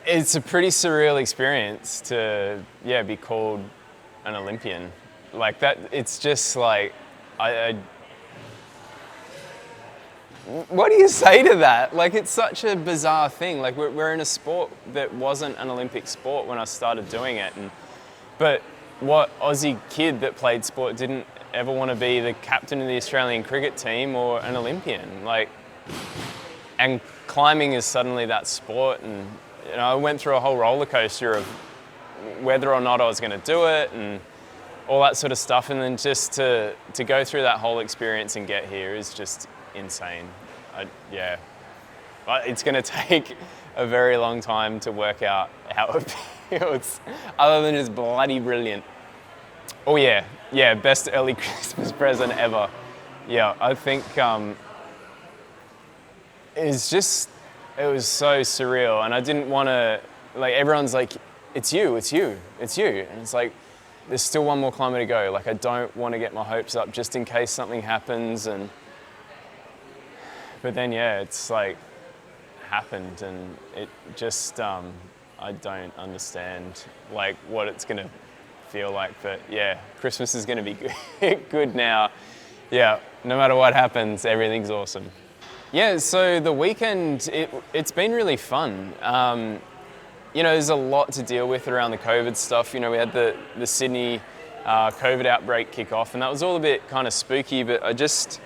It's a pretty surreal experience to, be called an Olympian. Like that, it's just like, what do you say to that? Like, it's such a bizarre thing. Like, we're in a sport that wasn't an Olympic sport when I started doing it. But what Aussie kid that played sport didn't ever want to be the captain of the Australian cricket team or an Olympian? Like, and climbing is suddenly that sport. And, I went through a whole roller coaster of whether or not I was going to do it and all that sort of stuff. And then just to go through that whole experience and get here is just insane. But it's going to take a very long time to work out how it feels, other than just bloody brilliant. Oh yeah, best early Christmas present ever. Yeah, I think it was so surreal, and I didn't want to, like, everyone's like, it's you, and it's like, there's still one more kilometre to go. Like, I don't want to get my hopes up just in case something happens, but then it's like happened, and it just I don't understand like what it's gonna feel like, but Christmas is gonna be good now. No matter what happens, everything's awesome. So the weekend, it's been really fun. There's a lot to deal with around the COVID stuff. We had the Sydney COVID outbreak kick off, and that was all a bit kind of spooky, but I just,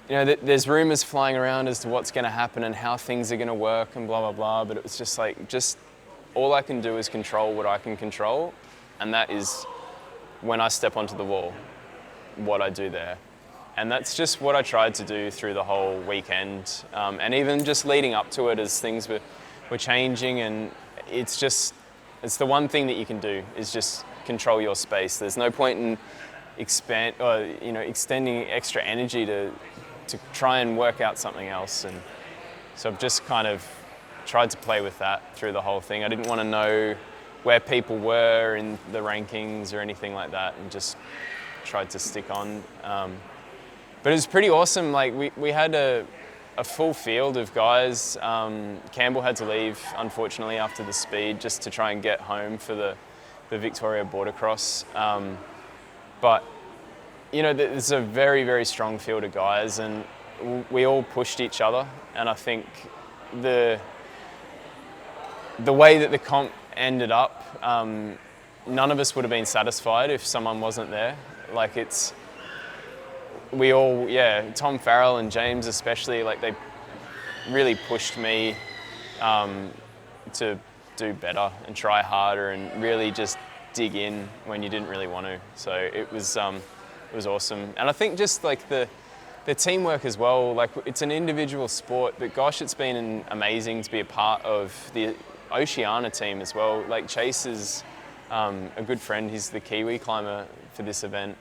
there's rumours flying around as to what's going to happen and how things are going to work and blah, blah, blah. But it was just like, all I can do is control what I can control. And that is when I step onto the wall, what I do there. And that's just what I tried to do through the whole weekend. And even just leading up to it as things were changing. And it's the one thing that you can do is just control your space. There's no point in extending extra energy to try and work out something else. And so I've just kind of tried to play with that through the whole thing. I didn't want to know where people were in the rankings or anything like that, and just tried to stick on. But it was pretty awesome. Like, we had a full field of guys. Campbell had to leave, unfortunately, after the speed, just to try and get home for the Victoria Border Cross. But there's a very, very strong field of guys, and we all pushed each other. And I think the way that the comp ended up, none of us would have been satisfied if someone wasn't there. Like, we all, Tom Farrell and James especially, like, they really pushed me to do better and try harder and really just dig in when you didn't really want to. So it was awesome. And I think just like the teamwork as well, like, it's an individual sport, but gosh, it's been amazing to be a part of the Oceania team as well. Like, Chase is a good friend. He's the Kiwi climber for this event.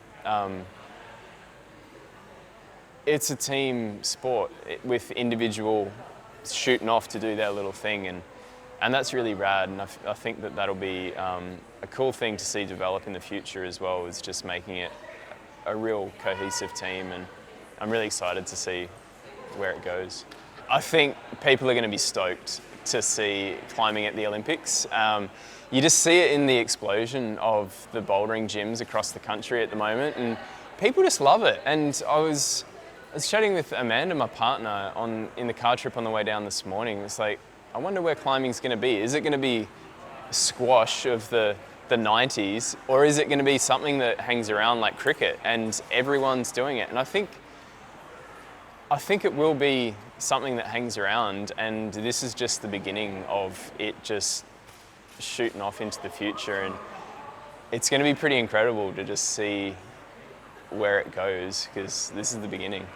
It's a team sport with individual shooting off to do their little thing, and that's really rad. And I think that'll be a cool thing to see develop in the future as well, is just making it a real cohesive team, and I'm really excited to see where it goes. I think people are going to be stoked to see climbing at the Olympics. You just see it in the explosion of the bouldering gyms across the country at the moment, and people just love it. And I was chatting with Amanda, my partner, in the car trip on the way down this morning. It's like, I wonder where climbing's going to be. Is it going to be squash of the 90s, or is it going to be something that hangs around like cricket and everyone's doing it? And I think it will be something that hangs around, and this is just the beginning of it just shooting off into the future. And it's going to be pretty incredible to just see where it goes, because this is the beginning.